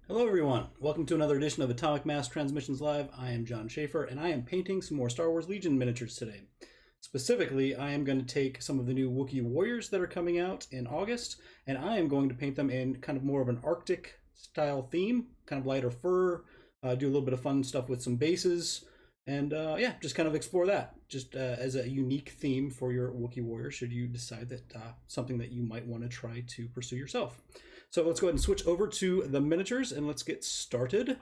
Hello everyone, welcome to another edition of Atomic Mass Transmissions Live. I am John Schaefer, and I am painting some more Star Wars Legion miniatures today. Specifically, I am going to take some of the new Wookiee warriors that are coming out in August, and I am going to paint them in kind of more of an Arctic style theme, kind of lighter fur, do a little bit of fun stuff with some bases, and yeah, just kind of explore that, just as a unique theme for your Wookiee warrior, should you decide that something that you might want to try to pursue yourself. So let's go ahead and switch over to the miniatures and let's get started.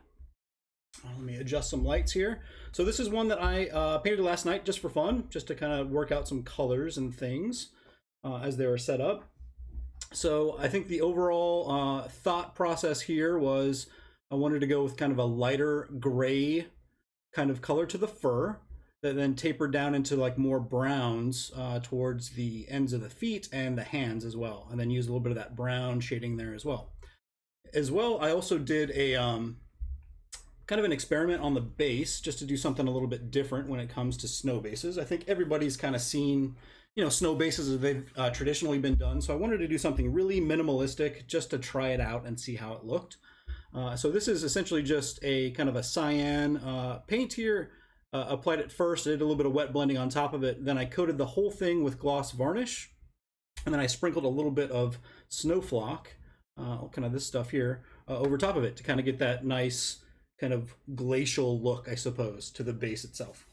Let me adjust some lights here. So this is one that I painted last night just for fun, just to kind of work out some colors and things as they were set up. So I think the overall thought process here was I wanted to go with kind of a lighter gray kind of color to the fur that then tapered down into like more browns towards the ends of the feet and the hands as well, and then use a little bit of that brown shading there as well. I also did a kind of an experiment on the base just to do something a little bit different when it comes to snow bases. I think everybody's kind of seen, snow bases as they've traditionally been done, so I wanted to do something really minimalistic just to try it out and see how it looked. So this is essentially just a kind of a cyan paint here. Applied it first, did a little bit of wet blending on top of it, then I coated the whole thing with gloss varnish, and then I sprinkled a little bit of snow flock, kind of this stuff here, over top of it to kind of get that nice kind of glacial look, I suppose, to the base itself.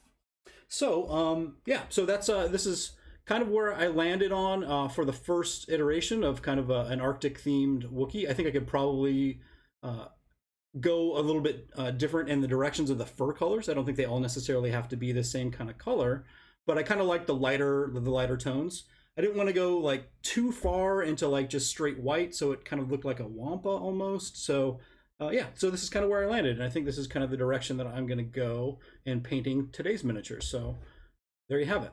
So yeah, so that's this is kind of where I landed on for the first iteration of kind of an Arctic themed Wookiee. I think I could probably go a little bit different in the directions of the fur colors. I don't think they all necessarily have to be the same kind of color, but I kind of like the lighter tones. I didn't want to go like too far into like just straight white, so it kind of looked like a wampa almost. So yeah, so this is kind of where I landed, and I think this is kind of the direction that I'm going to go in painting today's miniatures. So there you have it.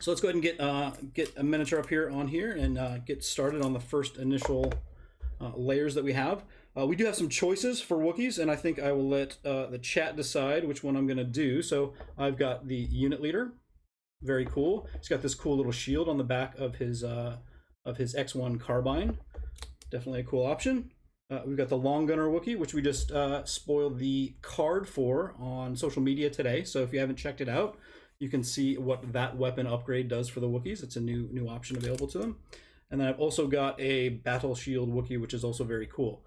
So let's go ahead and get a miniature up here on here and get started on the first initial layers that we have. We do have some choices for Wookiees, and I think I will let the chat decide which one I'm going to do. So I've got the unit leader, very cool. He's got this cool little shield on the back of his X1 carbine, definitely a cool option. We've got the long gunner Wookiee, which we just spoiled the card for on social media today. So if you haven't checked it out, you can see what that weapon upgrade does for the Wookiees. It's a new option available to them. And then I've also got a battle shield Wookiee, which is also very cool.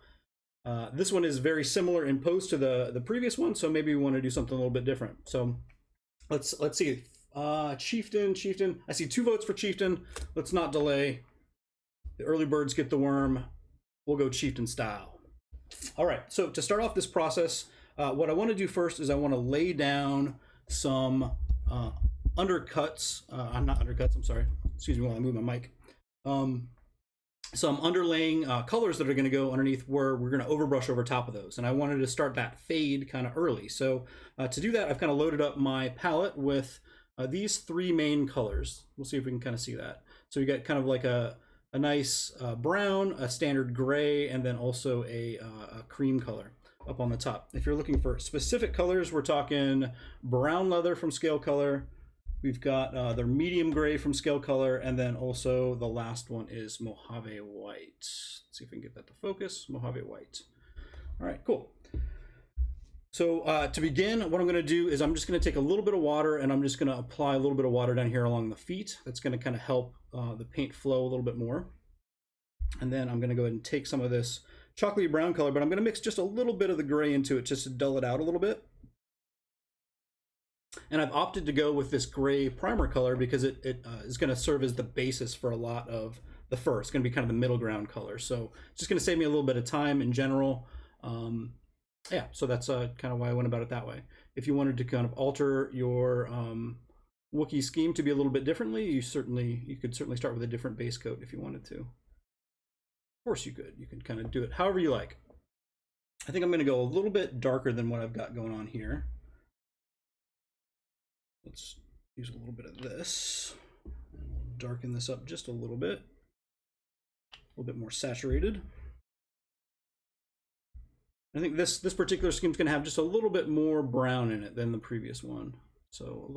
This one is very similar in pose to the previous one, so maybe we want to do something a little bit different. So let's see. Chieftain. I see 2 votes for Chieftain. Let's not delay. The early birds get the worm. We'll go Chieftain style. All right, so to start off this process, what I want to do first is I want to lay down some undercuts. Not undercuts, I'm sorry. Excuse me while I move my mic. Some underlaying colors that are going to go underneath where we're going to overbrush over top of those. And I wanted to start that fade kind of early. So to do that, I've kind of loaded up my palette with these 3 main colors. We'll see if we can kind of see that. So you got kind of like a nice brown, a standard gray, and then also a cream color up on the top. If you're looking for specific colors, we're talking brown leather from Scale Color. We've got the medium gray from Scale Color, and then also the last one is Mojave White. Let's see if we can get that to focus. Mojave White. All right, cool. So to begin, what I'm going to do is I'm just going to take a little bit of water, and I'm just going to apply a little bit of water down here along the feet. That's going to kind of help the paint flow a little bit more. And then I'm going to go ahead and take some of this chocolatey brown color, but I'm going to mix just a little bit of the gray into it just to dull it out a little bit. And I've opted to go with this gray primer color because it is going to serve as the basis for a lot of the fur. It's going to be kind of the middle ground color. So it's just going to save me a little bit of time in general. Yeah, so that's kind of why I went about it that way. If you wanted to kind of alter your Wookiee scheme to be a little bit differently, you could certainly start with a different base coat if you wanted to. Of course you could. You could kind of do it however you like. I think I'm going to go a little bit darker than what I've got going on here. Let's use a little bit of this. And we'll darken this up just a little bit more saturated. I think this particular scheme is going to have just a little bit more brown in it than the previous one. So a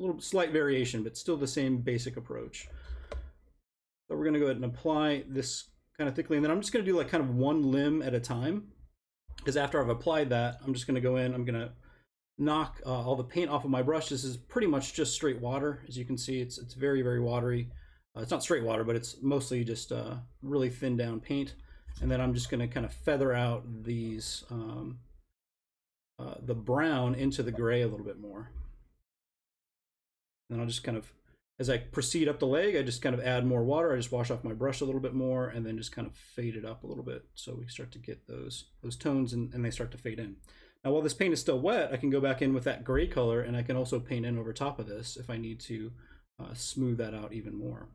little slight variation, but still the same basic approach. So we're going to go ahead and apply this kind of thickly, and then I'm just going to do like kind of one limb at a time. is after I've applied that, I'm just going to go in, I'm going to knock all the paint off of my brush. This is pretty much just straight water. As you can see, it's very, very watery. It's not straight water, but it's mostly just really thin down paint. And then I'm just going to kind of feather out these, the brown into the gray a little bit more. And I'll just kind of, as I proceed up the leg, I just kind of add more water. I just wash off my brush a little bit more and then just kind of fade it up a little bit. So we start to get those tones and they start to fade in. Now, while this paint is still wet, I can go back in with that gray color and I can also paint in over top of this if I need to smooth that out even more.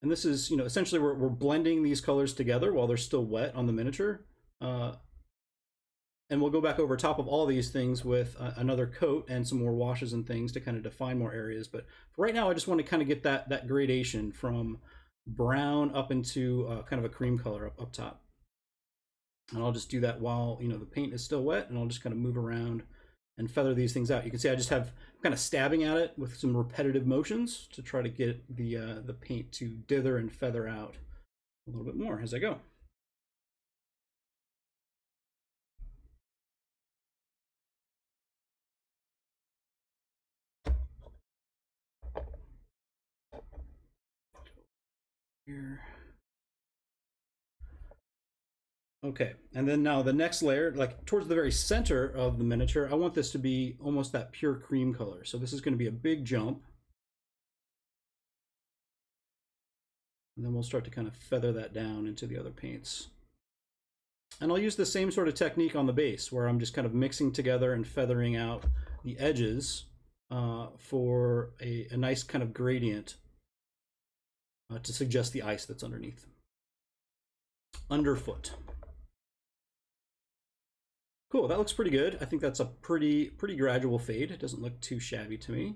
And this is, essentially we're blending these colors together while they're still wet on the miniature. And we'll go back over top of all these things with another coat and some more washes and things to kind of define more areas. But for right now, I just want to kind of get that gradation from brown up into kind of a cream color up top. And I'll just do that while, the paint is still wet, and I'll just kind of move around and feather these things out. You can see I just have kind of stabbing at it with some repetitive motions to try to get the paint to dither and feather out a little bit more as I go. Here. Okay, and then now the next layer, like towards the very center of the miniature, I want this to be almost that pure cream color. So this is going to be a big jump. And then we'll start to kind of feather that down into the other paints. And I'll use the same sort of technique on the base, where I'm just kind of mixing together and feathering out the edges for a nice kind of gradient to suggest the ice that's underneath. Underfoot. Cool, that looks pretty good. I think that's a pretty gradual fade. It doesn't look too shabby to me.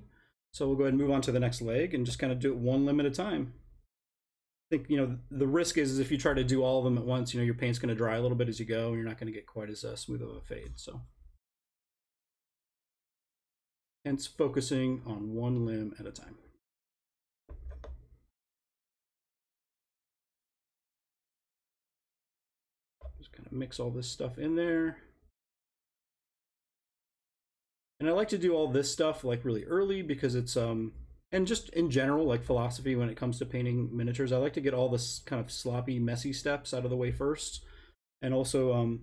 So we'll go ahead and move on to the next leg and just kind of do it one limb at a time. I think, the risk is if you try to do all of them at once, your paint's going to dry a little bit as you go, and you're not going to get quite as smooth of a fade. So hence focusing on one limb at a time. Just kind of mix all this stuff in there. And I like to do all this stuff like really early because it's and just in general, like philosophy when it comes to painting miniatures, I like to get all this kind of sloppy, messy steps out of the way first, and also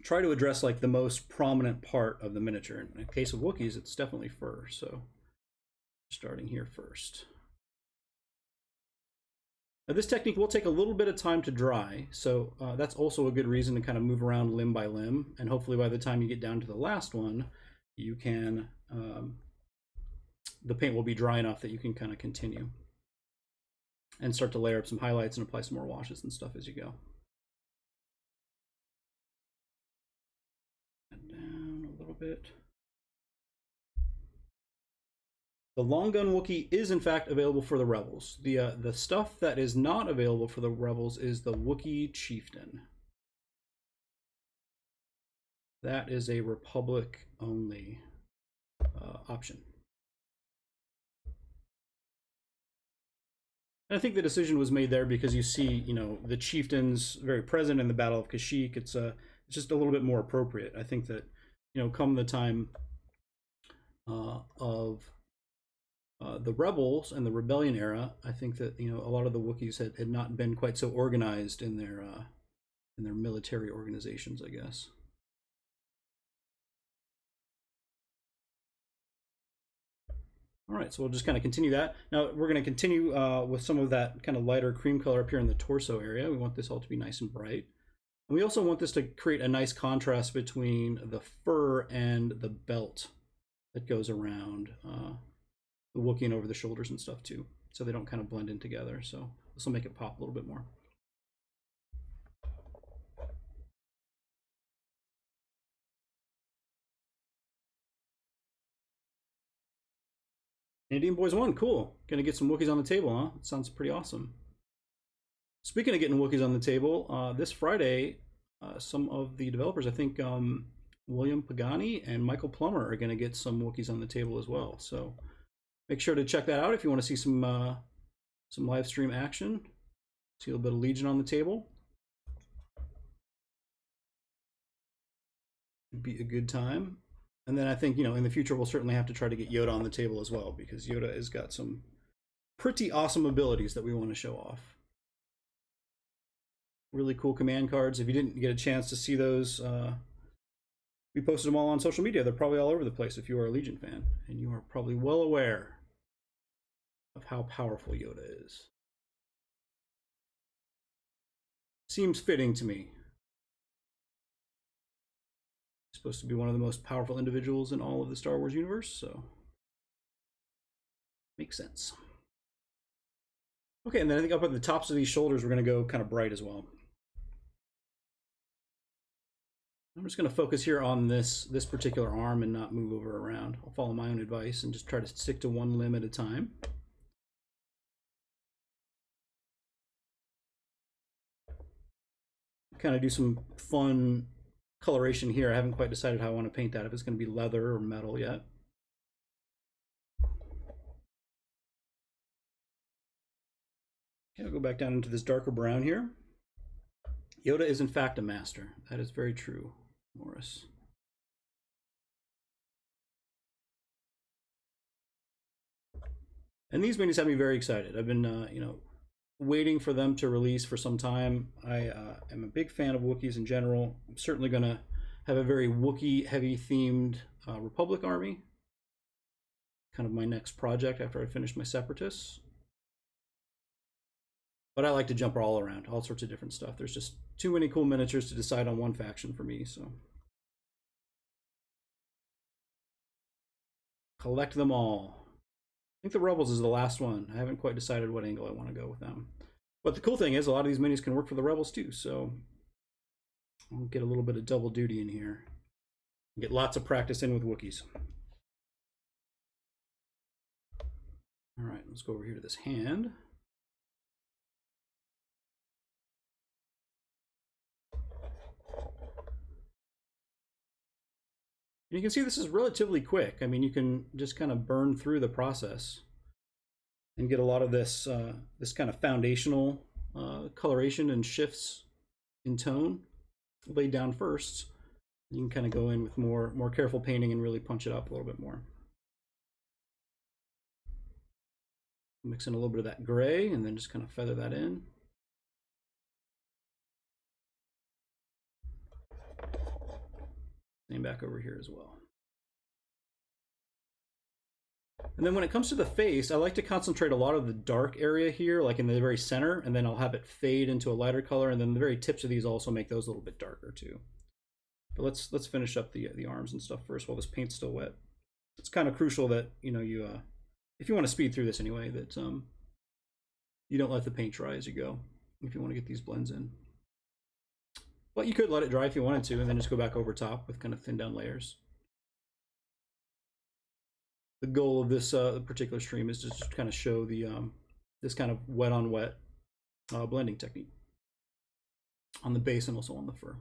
try to address like the most prominent part of the miniature. In the case of Wookiees, it's definitely fur. So starting here first. Now this technique will take a little bit of time to dry, so that's also a good reason to kind of move around limb by limb, and hopefully by the time you get down to the last one, you can, the paint will be dry enough that you can kind of continue and start to layer up some highlights and apply some more washes and stuff as you go. And down a little bit. The long gun Wookiee is in fact available for the Rebels. The stuff that is not available for the Rebels is the Wookiee Chieftain. That is a Republic only option. And I think the decision was made there because you see, the chieftains very present in the Battle of Kashyyyk. It's just a little bit more appropriate. I think that, come the time of the Rebels and the Rebellion era, I think that a lot of the Wookiees had not been quite so organized in their military organizations, I guess. All right, so we'll just kind of continue that. Now we're going to continue with some of that kind of lighter cream color up here in the torso area. We want this all to be nice and bright. And we also want this to create a nice contrast between the fur and the belt that goes around the Wookiee and over the shoulders and stuff too, so they don't kind of blend in together. So this will make it pop a little bit more. Canadian Boys won, cool. Gonna get some Wookiees on the table, huh? That sounds pretty awesome. Speaking of getting Wookiees on the table, this Friday, some of the developers, I think William Pagani and Michael Plummer are gonna get some Wookiees on the table as well. So make sure to check that out if you want to see some live stream action. See a little bit of Legion on the table. It'd be a good time. And then I think, in the future we'll certainly have to try to get Yoda on the table as well, because Yoda has got some pretty awesome abilities that we want to show off. Really cool command cards. If you didn't get a chance to see those, we posted them all on social media. They're probably all over the place if you are a Legion fan, and you are probably well aware of how powerful Yoda is. Seems fitting to me. He's supposed to be one of the most powerful individuals in all of the Star Wars universe, so makes sense. Okay, and then I think up at the tops of these shoulders, we're going to go kind of bright as well. I'm just going to focus here on this particular arm and not move over around. I'll follow my own advice and just try to stick to one limb at a time. Kind of do some fun coloration here. I haven't quite decided how I want to paint that, if it's going to be leather or metal yet. Okay, I'll go back down into this darker brown here. Yoda is in fact a master. That is very true, Morris. And these minis have me very excited. I've been, waiting for them to release for some time. I am a big fan of Wookiees in general. I'm certainly going to have a very Wookiee heavy themed Republic army. Kind of my next project after I finish my Separatists. But I like to jump all around, all sorts of different stuff. There's just too many cool miniatures to decide on one faction for me, so. Collect them all. I think the Rebels is the last one. I haven't quite decided what angle I want to go with them. But the cool thing is a lot of these minis can work for the Rebels too, so I'll get a little bit of double duty in here. Get lots of practice in with Wookiees. All right, let's go over here to this hand. And you can see this is relatively quick. I mean, you can just kind of burn through the process and get a lot of this this kind of foundational coloration and shifts in tone laid down first. You can kind of go in with more careful painting and really punch it up a little bit more. Mix in a little bit of that gray and then just kind of feather that in. Same back over here as well. And then when it comes to the face, I like to concentrate a lot of the dark area here, like in the very center, and then I'll have it fade into a lighter color, and then the very tips of these also make those a little bit darker too. But let's finish up the arms and stuff first while this paint's still wet. It's kind of crucial that you if you want to speed through this anyway, that you don't let the paint dry as you go if you want to get these blends in. But you could let it dry if you wanted to, and then just go back over top with kind of thin down layers. The goal of this particular stream is to just kind of show the this kind of wet on wet blending technique on the base and also on the fur.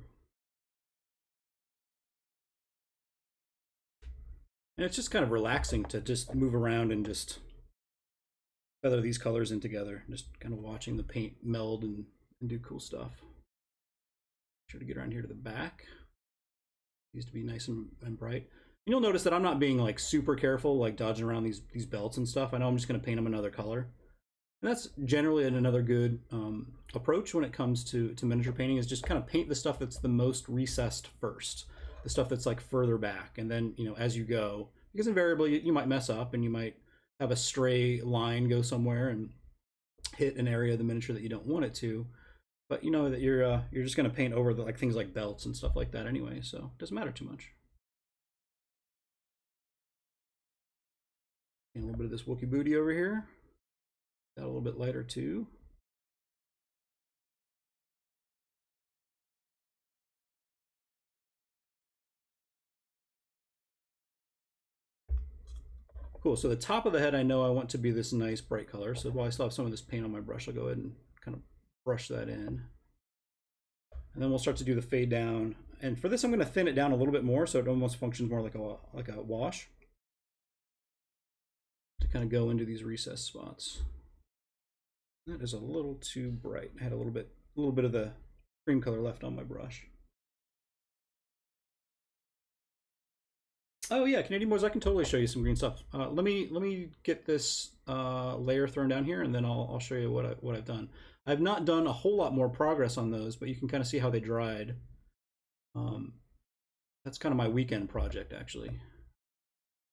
And it's just kind of relaxing to just move around and just feather these colors in together, just kind of watching the paint meld and do cool stuff. Try to get around here to the back. Needs to be nice and bright. You'll notice that I'm not being like super careful, like dodging around these belts and stuff. I know I'm just going to paint them another color. And that's generally another good approach when it comes to miniature painting, is just kind of paint the stuff that's the most recessed first. The stuff that's like further back. And then, as you go, because invariably you might mess up and you might have a stray line go somewhere and hit an area of the miniature that you don't want it to. But you know that you're just going to paint over the, like things like belts and stuff like that anyway, so it doesn't matter too much. And a little bit of this Wookiee booty over here. Got a little bit lighter too. Cool, so the top of the head I know I want to be this nice bright color, so while I still have some of this paint on my brush, I'll go ahead and kind of brush that in. And then we'll start to do the fade down. And for this I'm going to thin it down a little bit more so it almost functions more like a wash. To kind of go into these recessed spots. That is a little too bright. I had a little bit of the cream color left on my brush. Oh yeah, Canadian boys, I can totally show you some green stuff. Let me get this layer thrown down here, and then I'll show you what I've done. I've not done a whole lot more progress on those, but you can kind of see how they dried. Um, that's kind of my weekend project, actually.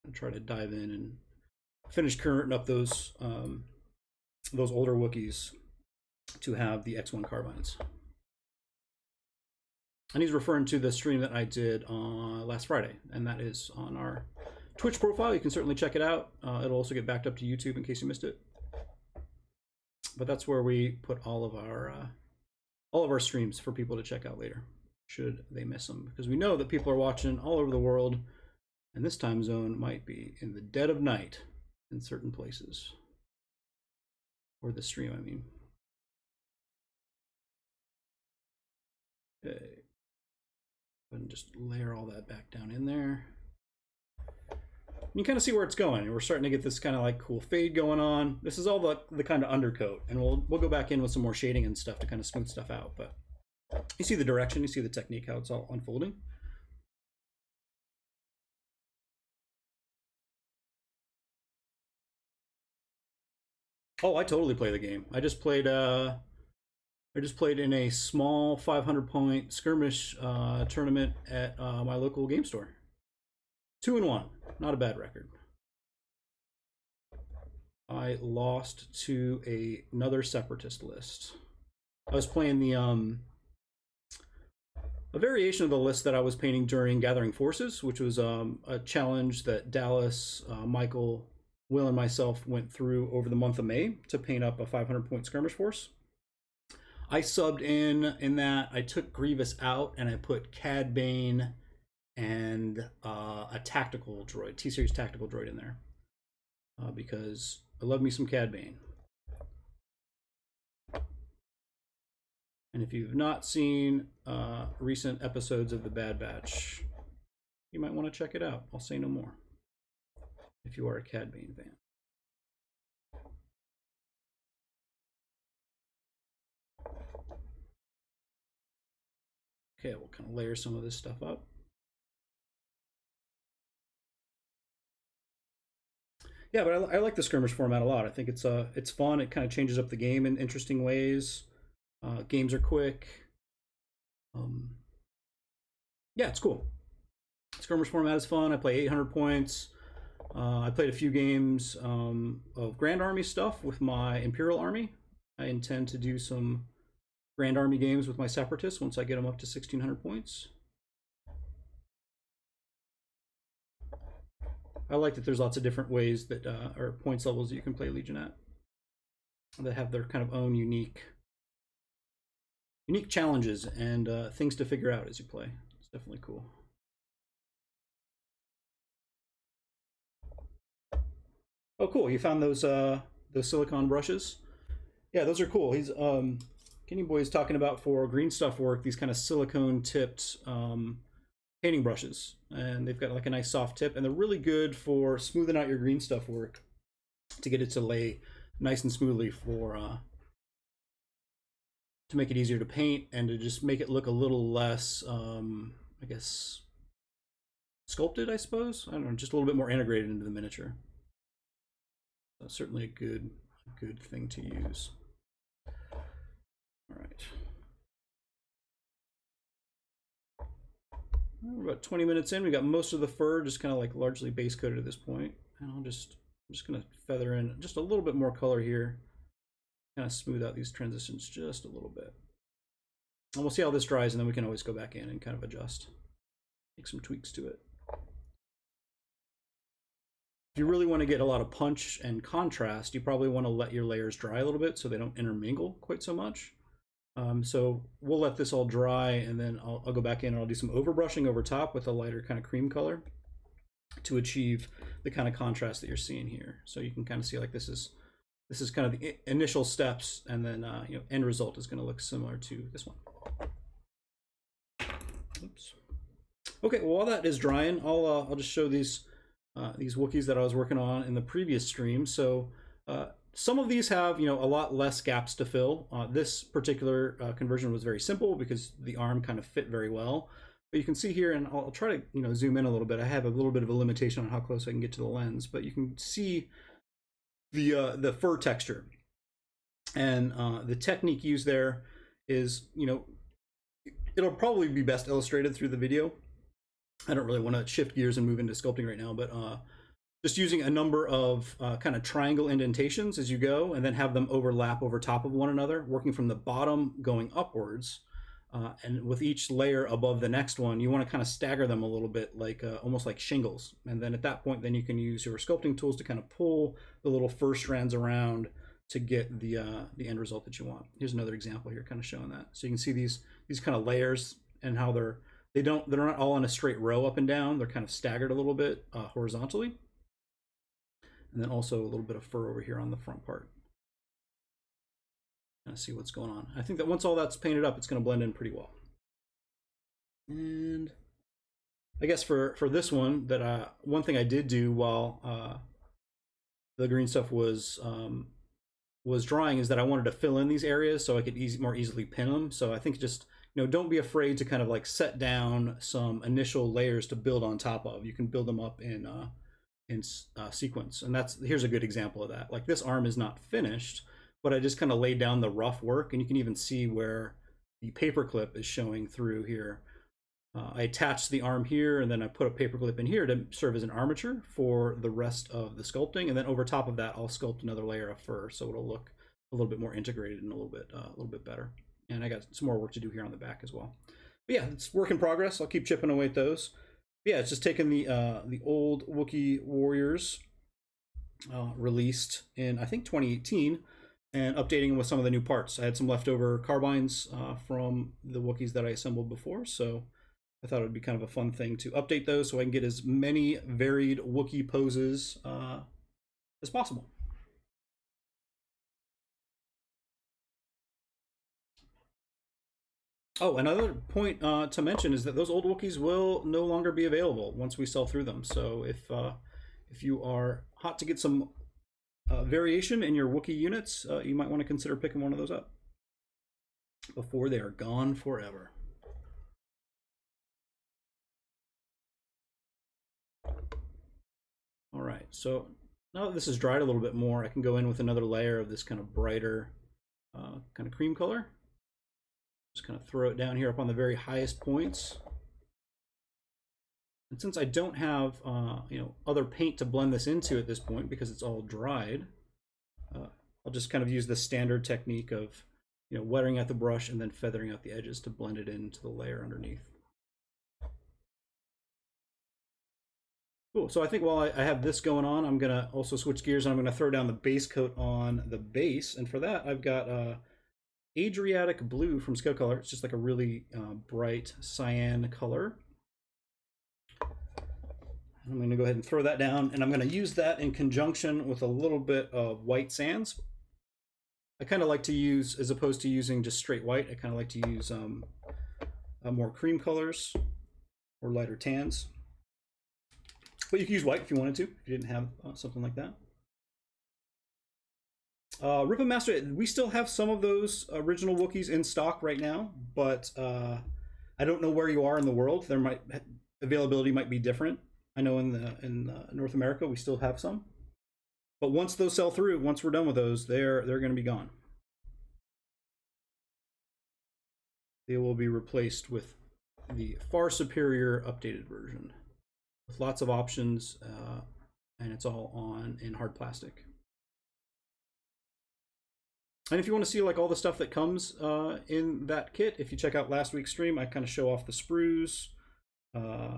I try to dive in and finish currenting up those older Wookiees to have the X1 carbines. And he's referring to the stream that I did on last Friday, and that is on our Twitch profile. You can certainly check it out. It'll also get backed up to YouTube in case you missed it. But that's where we put all of our streams for people to check out later, should they miss them, because we know that people are watching all over the world, and this time zone might be in the dead of night in certain places, or the stream, I mean. Okay. And just layer all that back down in there. You kind of see where it's going. We're starting to get this kind of like cool fade going on. This is all the kind of undercoat, and we'll go back in with some more shading and stuff to kind of smooth stuff out. But you see the direction, you see the technique, how it's all unfolding. Oh, I totally play the game. I just played in a small 500-point skirmish tournament at my local game store. 2-1, not a bad record. I lost to another separatist list. I was playing the a variation of the list that I was painting during Gathering Forces, which was a challenge that Dallas, Michael, Will, and myself went through over the month of May to paint up a 500-point skirmish force. I subbed in that. I took Grievous out and I put Cad Bane and a tactical droid, T-Series tactical droid in there because I love me some Cad Bane. And if you've not seen recent episodes of The Bad Batch, you might want to check it out. I'll say no more if you are a Cad Bane fan. Okay, we'll kind of layer some of this stuff up. Yeah, but I like the skirmish format a lot. I think it's fun. It kind of changes up the game in interesting ways. Games are quick. Yeah, it's cool. Skirmish format is fun. I play 800 points. I played a few games of Grand Army stuff with my Imperial Army. I intend to do some Grand Army games with my Separatists once I get them up to 1600 points. I like that there's lots of different ways that or points levels that you can play Legion at that have their kind of own unique challenges and things to figure out as you play. It's definitely cool. Oh, cool! You found those silicone brushes. Yeah, those are cool. He's Kenny Boy's talking about for green stuff work these kind of silicone tipped painting brushes, and they've got like a nice soft tip, and they're really good for smoothing out your green stuff work to get it to lay nice and smoothly for to make it easier to paint and to just make it look a little less I guess sculpted, I suppose. I don't know, just a little bit more integrated into the miniature. So certainly a good thing to use. All right. We're about 20 minutes in. We got most of the fur just kind of like largely base coated at this point. And I'm just going to feather in just a little bit more color here. Kind of smooth out these transitions just a little bit. And we'll see how this dries, and then we can always go back in and kind of adjust. Make some tweaks to it. If you really want to get a lot of punch and contrast, you probably want to let your layers dry a little bit so they don't intermingle quite so much. So we'll let this all dry, and then I'll go back in and I'll do some overbrushing over top with a lighter kind of cream color to achieve the kind of contrast that you're seeing here. So you can kind of see like this is kind of the initial steps, and then end result is going to look similar to this one. Oops. Okay, well, while that is drying, I'll just show these Wookiees that I was working on in the previous stream. So some of these have a lot less gaps to fill. This particular conversion was very simple because the arm kind of fit very well. But you can see here, and I'll try to zoom in a little bit. I have a little bit of a limitation on how close I can get to the lens, but you can see the fur texture. And the technique used there is, it'll probably be best illustrated through the video. I don't really want to shift gears and move into sculpting right now, but just using a number of kind of triangle indentations as you go, and then have them overlap over top of one another, working from the bottom going upwards. And with each layer above the next one, you want to kind of stagger them a little bit, like almost like shingles. And then at that point, then you can use your sculpting tools to kind of pull the little fur strands around to get the end result that you want. Here's another example here, kind of showing that. So you can see these kind of layers and how they're not all in a straight row up and down. They're kind of staggered a little bit horizontally. And then also a little bit of fur over here on the front part. Kind of see what's going on. I think that once all that's painted up, it's going to blend in pretty well. And I guess for this one, that one thing I did do while the green stuff was drying is that I wanted to fill in these areas so I could more easily pin them. So I think just don't be afraid to kind of like set down some initial layers to build on top of. You can build them up in sequence, and here's a good example of that. Like this arm is not finished, but I just kind of laid down the rough work, and you can even see where the paperclip is showing through here. I attached the arm here, and then I put a paperclip in here to serve as an armature for the rest of the sculpting, and then over top of that, I'll sculpt another layer of fur, so it'll look a little bit more integrated and a little bit better. And I got some more work to do here on the back as well. But yeah, it's work in progress. I'll keep chipping away at those. But yeah, it's just taking the old Wookiee warriors released in I think 2018. And updating them with some of the new parts. I had some leftover carbines from the Wookiees that I assembled before, so I thought it would be kind of a fun thing to update those so I can get as many varied Wookiee poses as possible. Oh, another point to mention is that those old Wookiees will no longer be available once we sell through them. So if you are hot to get some variation in your Wookiee units, you might want to consider picking one of those up before they are gone forever. All right, so now that this is dried a little bit more, I can go in with another layer of this kind of brighter kind of cream color. Just kind of throw it down here up on the very highest points. And since I don't have other paint to blend this into at this point because it's all dried, I'll just kind of use the standard technique of wetting out the brush and then feathering out the edges to blend it into the layer underneath. Cool. So I think while I have this going on, I'm gonna also switch gears and I'm gonna throw down the base coat on the base. And for that, I've got Adriatic Blue from Scale Color. It's just like a really bright cyan color. I'm going to go ahead and throw that down, and I'm going to use that in conjunction with a little bit of white sands. I kind of like to use, as opposed to using just straight white, I kind of like to use more cream colors or lighter tans. But you can use white if you wanted to, if you didn't have something like that. Rip 'em Master, we still have some of those original Wookiees in stock right now, but I don't know where you are in the world. Availability might be different. I know in North America we still have some, but once those sell through, once we're done with those, they're going to be gone. They will be replaced with the far superior updated version with lots of options, and it's all in hard plastic. And if you want to see like all the stuff that comes in that kit, if you check out last week's stream, I kind of show off the sprues.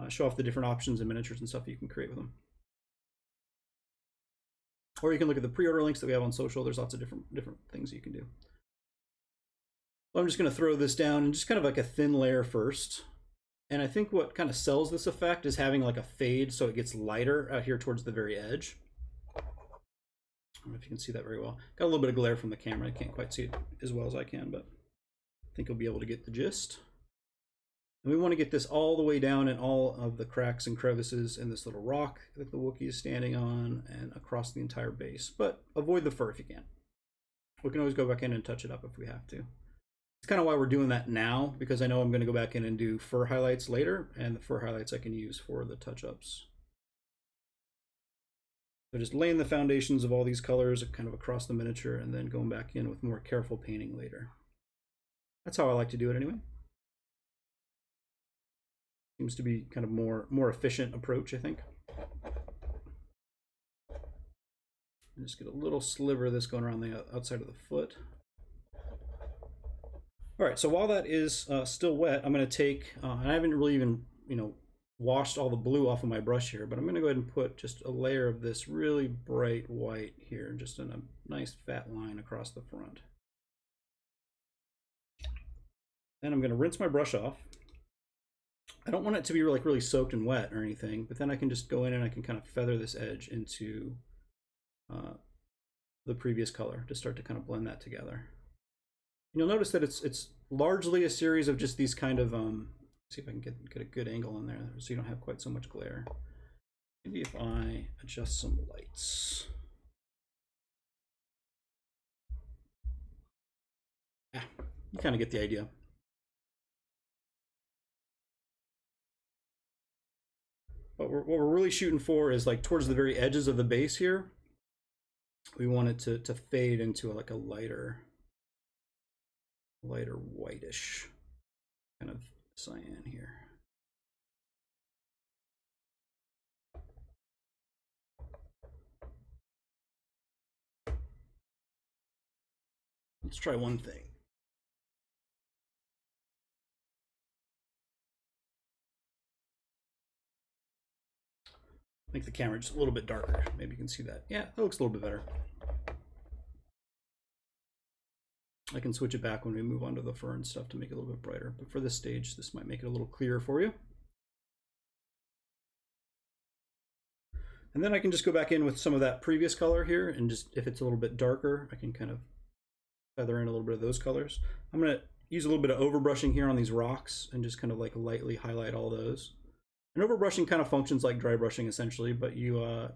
Show off the different options and miniatures and stuff you can create with them. Or you can look at the pre-order links that we have on social. There's lots of different things you can do. I'm just going to throw this down and just kind of like a thin layer first. And I think what kind of sells this effect is having like a fade so it gets lighter out here towards the very edge. I don't know if you can see that very well. Got a little bit of glare from the camera. I can't quite see it as well as I can, but I think you'll be able to get the gist. And we want to get this all the way down in all of the cracks and crevices in this little rock that the Wookiee is standing on and across the entire base. But avoid the fur if you can. We can always go back in and touch it up if we have to. It's kind of why we're doing that now, because I know I'm going to go back in and do fur highlights later, and the fur highlights I can use for the touch-ups. So just laying the foundations of all these colors kind of across the miniature, and then going back in with more careful painting later. That's how I like to do it anyway. Seems to be kind of more efficient approach, I think. And just get a little sliver of this going around the outside of the foot. All right, so while that is still wet, I'm going to take, and I haven't really even, washed all the blue off of my brush here, but I'm going to go ahead and put just a layer of this really bright white here, just in a nice fat line across the front. Then I'm going to rinse my brush off. I don't want it to be like really soaked and wet or anything, but then I can just go in and I can kind of feather this edge into the previous color to start to kind of blend that together. You'll notice that it's largely a series of just these kind of, see if I can get a good angle in there so you don't have quite so much glare. Maybe if I adjust some lights. Yeah, you kind of get the idea. But what we're really shooting for is like towards the very edges of the base here. We want it to fade into like a lighter whitish kind of cyan here. Let's try one thing. Make the camera just a little bit darker. Maybe you can see that. Yeah, that looks a little bit better. I can switch it back when we move on to the fur and stuff to make it a little bit brighter. But for this stage, this might make it a little clearer for you. And then I can just go back in with some of that previous color here, and just, if it's a little bit darker, I can kind of feather in a little bit of those colors. I'm going to use a little bit of overbrushing here on these rocks and just kind of like lightly highlight all those. And overbrushing kind of functions like dry brushing essentially, but your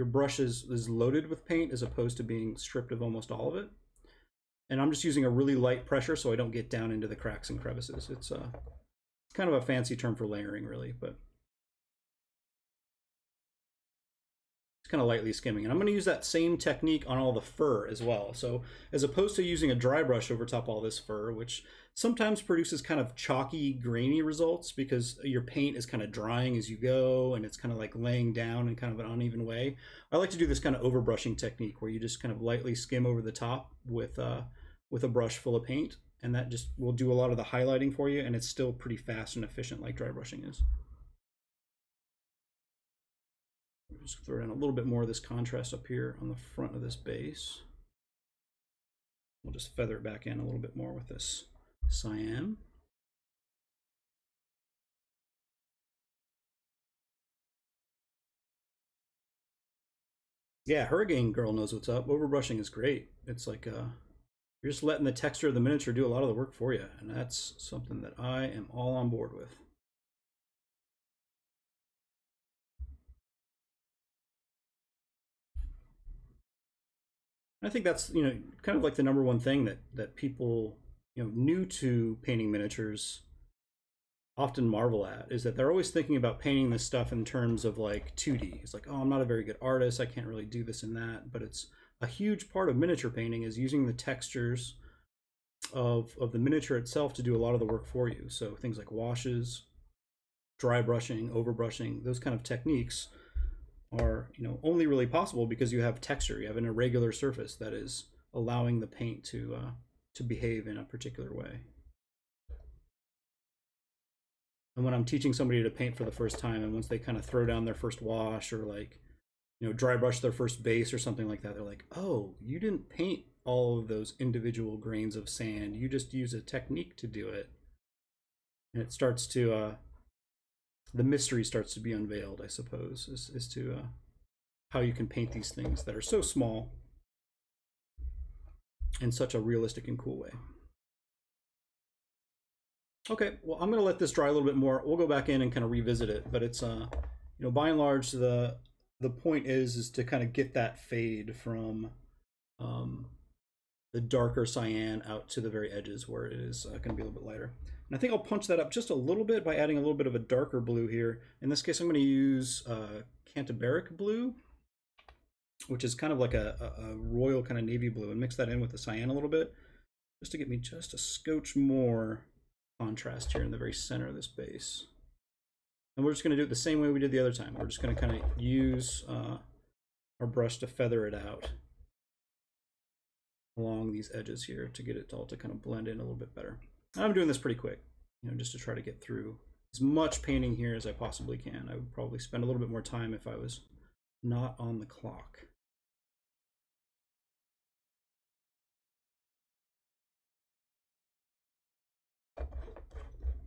brush is loaded with paint as opposed to being stripped of almost all of it. And I'm just using a really light pressure so I don't get down into the cracks and crevices. It's kind of a fancy term for layering really, but it's kind of lightly skimming. And I'm going to use that same technique on all the fur as well. So as opposed to using a dry brush over top all this fur, which sometimes produces kind of chalky, grainy results because your paint is kind of drying as you go and it's kind of like laying down in kind of an uneven way. I like to do this kind of overbrushing technique where you just kind of lightly skim over the top with a brush full of paint, and that just will do a lot of the highlighting for you, and it's still pretty fast and efficient like dry brushing is. Just throw in a little bit more of this contrast up here on the front of this base. We'll just feather it back in a little bit more with this cyan. Yeah, Hurricane Girl knows what's up. Overbrushing is great. It's like you're just letting the texture of the miniature do a lot of the work for you, and that's something that I am all on board with. I think that's, kind of like the number one thing that people, new to painting miniatures often marvel at, is that they're always thinking about painting this stuff in terms of like 2D. It's like, oh, I'm not a very good artist, I can't really do this and that. But it's a huge part of miniature painting is using the textures of the miniature itself to do a lot of the work for you. So things like washes, dry brushing, overbrushing, those kind of techniques are only really possible because you have texture. You have an irregular surface that is allowing the paint to behave in a particular way. And when I'm teaching somebody to paint for the first time, and once they kind of throw down their first wash or like dry brush their first base or something like that, they're like, oh, you didn't paint all of those individual grains of sand, you just use a technique to do it. And it starts to the mystery starts to be unveiled, I suppose, as to how you can paint these things that are so small in such a realistic and cool way. Okay, well, I'm going to let this dry a little bit more. We'll go back in and kind of revisit it, but it's by and large the point is to kind of get that fade from the darker cyan out to the very edges where it is going to be a little bit lighter. And I think I'll punch that up just a little bit by adding a little bit of a darker blue here. In this case, I'm going to use Cantabaric blue, which is kind of like a royal kind of navy blue, and mix that in with the cyan a little bit, just to get me just a scotch more contrast here in the very center of this base. And we're just going to do it the same way we did the other time. We're just going to kind of use our brush to feather it out along these edges here to get it all to kind of blend in a little bit better. I'm doing this pretty quick, just to try to get through as much painting here as I possibly can. I would probably spend a little bit more time if I was not on the clock.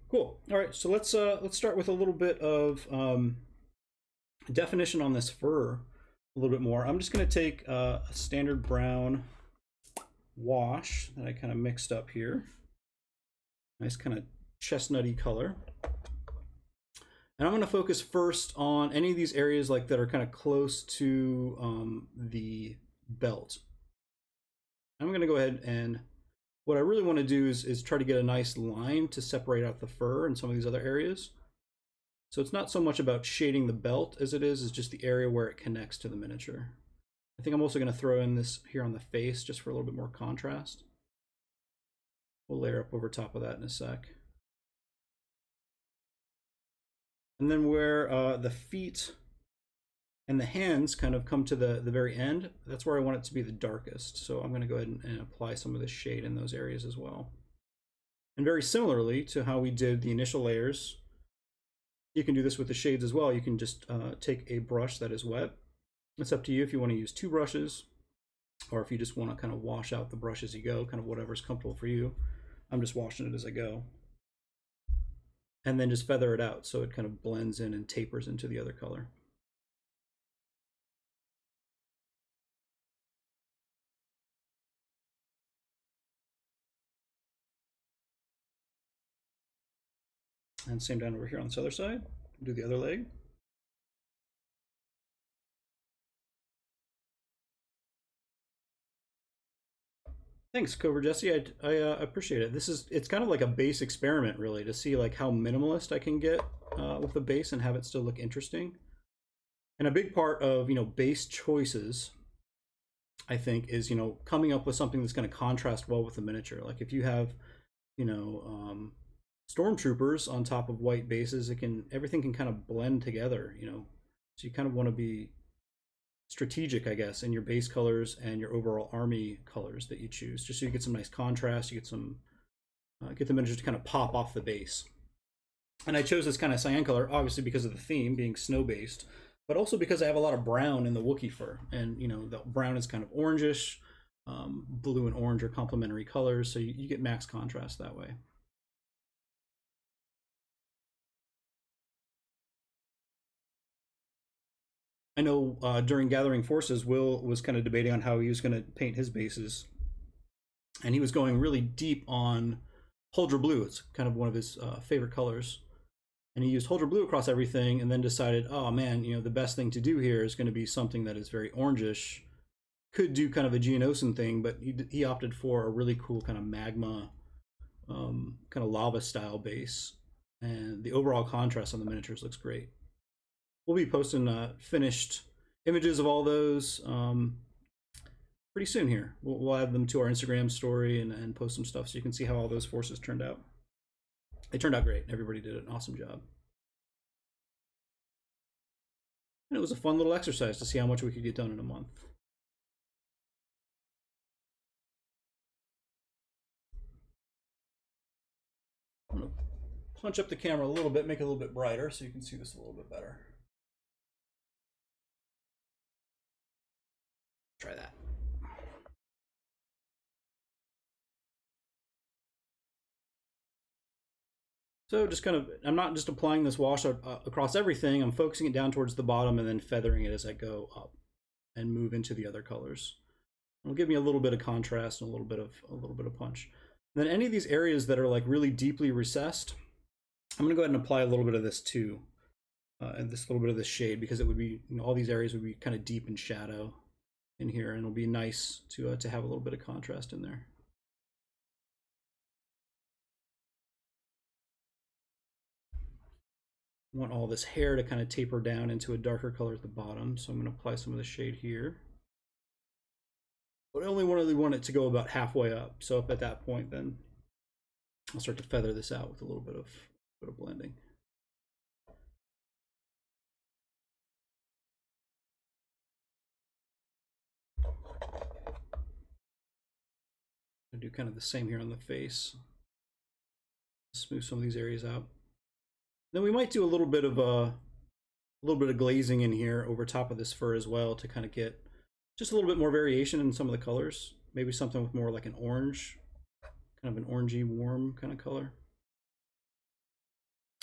Cool. All right, so let's start with a little bit of definition on this fur a little bit more. I'm just going to take a standard brown wash that I kind of mixed up here. Nice kind of chestnutty color. And I'm going to focus first on any of these areas like that are kind of close to the belt. I'm going to go ahead and what I really want to do is try to get a nice line to separate out the fur and some of these other areas. So it's not so much about shading the belt as it is just the area where it connects to the miniature. I think I'm also going to throw in this here on the face just for a little bit more contrast. We'll layer up over top of that in a sec. And then where the feet and the hands kind of come to the very end, that's where I want it to be the darkest. So I'm going to go ahead and apply some of this shade in those areas as well. And very similarly to how we did the initial layers, you can do this with the shades as well. You can just take a brush that is wet. It's up to you if you want to use two brushes, or if you just want to kind of wash out the brush as you go, kind of whatever's comfortable for you. I'm just washing it as I go. And then just feather it out so it kind of blends in and tapers into the other color. And same down over here on this other side. Do the other leg. Thanks, Cobra Jesse. I appreciate it. It's kind of like a base experiment, really, to see like how minimalist I can get with the base and have it still look interesting. And a big part of base choices, I think, is coming up with something that's going to contrast well with the miniature. Like if you have stormtroopers on top of white bases, everything can kind of blend together. So you kind of want to be strategic, I guess, in your base colors and your overall army colors that you choose, just so you get some nice contrast. You get some get the miniatures to kind of pop off the base. And I chose this kind of cyan color obviously because of the theme being snow based, but also because I have a lot of brown in the Wookiee fur, and the brown is kind of orangish. Blue and orange are complementary colors, so you get max contrast that way. I know during Gathering Forces, Will was kind of debating on how he was going to paint his bases. And he was going really deep on Huldra Blue. It's kind of one of his favorite colors. And he used Huldra Blue across everything and then decided, oh man, the best thing to do here is going to be something that is very orangish. Could do kind of a Geonosian thing, but he opted for a really cool kind of magma, kind of lava style base. And the overall contrast on the miniatures looks great. We'll be posting finished images of all those pretty soon here. We'll add them to our Instagram story and post some stuff so you can see how all those forces turned out. They turned out great. Everybody did an awesome job. And it was a fun little exercise to see how much we could get done in a month. I'm going to punch up the camera a little bit, make it a little bit brighter so you can see this a little bit better. Try that. So just kind of, I'm not just applying this wash across everything, I'm focusing it down towards the bottom and then feathering it as I go up and move into the other colors. It'll give me a little bit of contrast and a little bit of punch. And then any of these areas that are like really deeply recessed, I'm gonna go ahead and apply a little bit of this too. And this little bit of this shade, because it would be, all these areas would be kind of deep in shadow. in here, and it'll be nice to have a little bit of contrast in there. I want all this hair to kind of taper down into a darker color at the bottom, so I'm going to apply some of the shade here. But I only really want it to go about halfway up, so up at that point, then I'll start to feather this out with a little bit of blending. I'll do kind of the same here on the face. Smooth some of these areas out. Then we might do a little bit of glazing in here over top of this fur as well to kind of get just a little bit more variation in some of the colors. Maybe something with more like an orange, kind of an orangey warm kind of color.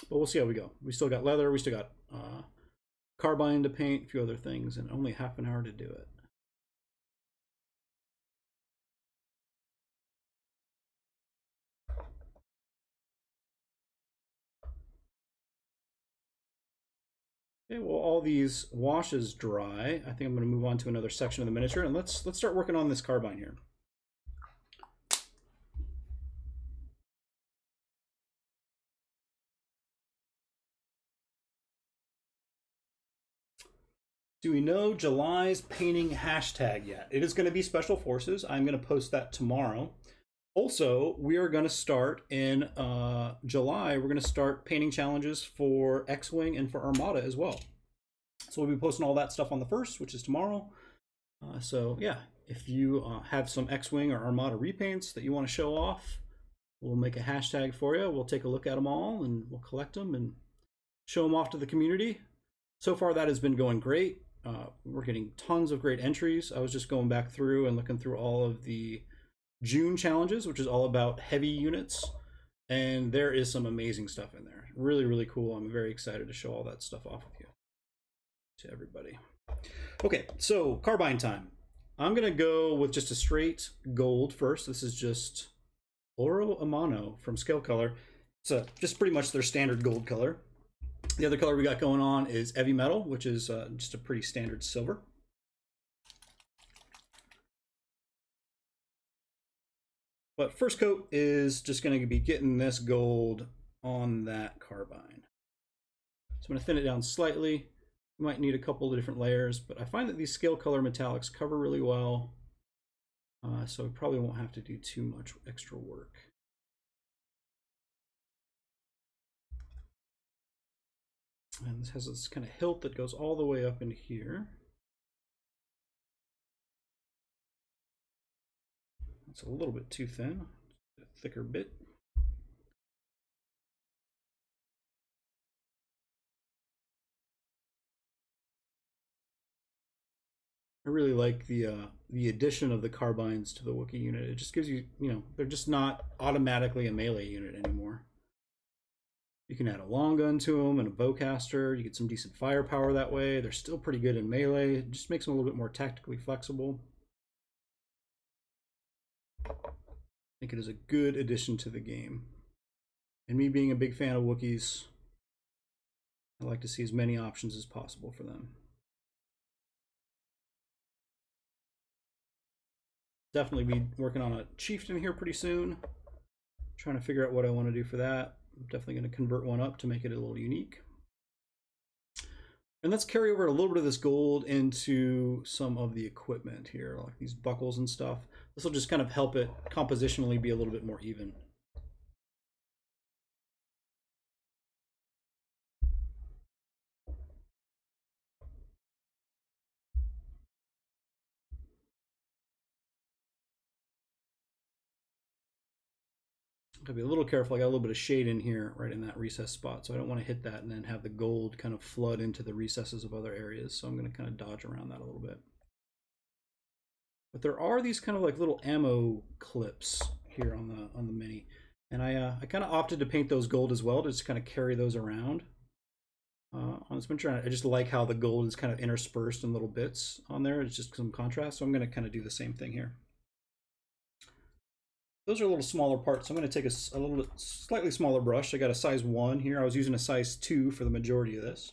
But we'll see how we go. We still got leather, we still got carbine to paint, a few other things, and only half an hour to do it. Okay, well, all these washes dry. I think I'm going to move on to another section of the miniature, and let's start working on this carbine here. Do we know July's painting hashtag yet? It is going to be Special Forces. I'm going to post that tomorrow. Also, we are going to start in July, we're going to start painting challenges for X-Wing and for Armada as well. So we'll be posting all that stuff on the 1st, which is tomorrow. So yeah, if you have some X-Wing or Armada repaints that you want to show off, we'll make a hashtag for you. We'll take a look at them all and we'll collect them and show them off to the community. So far that has been going great. We're getting tons of great entries. I was just going back through and looking through all of the June challenges, which is all about heavy units, and there is some amazing stuff in there. Really, really cool. I'm very excited to show all that stuff off with you to everybody. Okay, so carbine time. I'm gonna go with just a straight gold first. This is just Oro Amano from Scale Color. It's just pretty much their standard gold color. The other color we got going on is Heavy Metal, which is just a pretty standard silver. But first coat is just going to be getting this gold on that carbine. So I'm going to thin it down slightly. You might need a couple of different layers, but I find that these Scale Color metallics cover really well. So we probably won't have to do too much extra work. And this has this kind of hilt that goes all the way up into here. It's a little bit too thin, a thicker bit. I really like the addition of the carbines to the Wookiee unit. It just gives you, they're just not automatically a melee unit anymore. You can add a long gun to them and a bowcaster. You get some decent firepower that way. They're still pretty good in melee. It just makes them a little bit more tactically flexible. I think it is a good addition to the game. And me being a big fan of Wookiees, I like to see as many options as possible for them. Definitely be working on a chieftain here pretty soon. Trying to figure out what I want to do for that. I'm definitely going to convert one up to make it a little unique. And let's carry over a little bit of this gold into some of the equipment here, like these buckles and stuff. This will just kind of help it compositionally be a little bit more even. Gotta be a little careful. I got a little bit of shade in here, right in that recess spot, so I don't want to hit that and then have the gold kind of flood into the recesses of other areas. So I'm going to kind of dodge around that a little bit. But there are these kind of like little ammo clips here on the Mini, and I kind of opted to paint those gold as well to just kind of carry those around on this miniature. I just like how the gold is kind of interspersed in little bits on there. It's just some contrast, so I'm going to kind of do the same thing here. Those are a little smaller parts, so I'm going to take a little slightly smaller brush. I got a size 1 here. I was using a size 2 for the majority of this.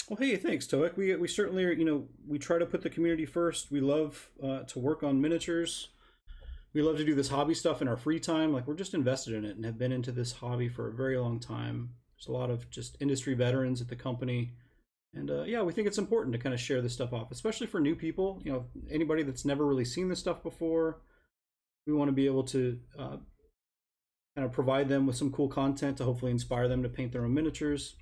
Well, hey, thanks, Toek. We certainly are, we try to put the community first. We love to work on miniatures. We love to do this hobby stuff in our free time. Like, we're just invested in it and have been into this hobby for a very long time. There's a lot of just industry veterans at the company. And yeah, we think it's important to kind of share this stuff off, especially for new people. Anybody that's never really seen this stuff before. We want to be able to kind of provide them with some cool content to hopefully inspire them to paint their own miniatures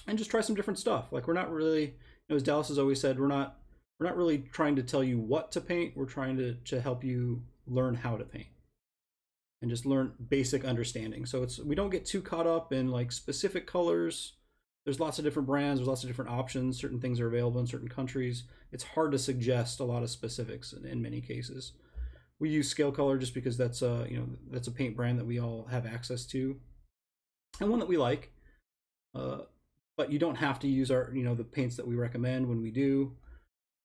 and just try some different stuff. Like, we're not really, as Dallas has always said, we're not really trying to tell you what to paint. We're trying to help you learn how to paint and just learn basic understanding. So we don't get too caught up in like specific colors. There's lots of different brands, there's lots of different options. Certain things are available in certain countries. It's hard to suggest a lot of specifics in many cases. We use Scale Color just because that's a paint brand that we all have access to and one that we like. But you don't have to use our the paints that we recommend when we do.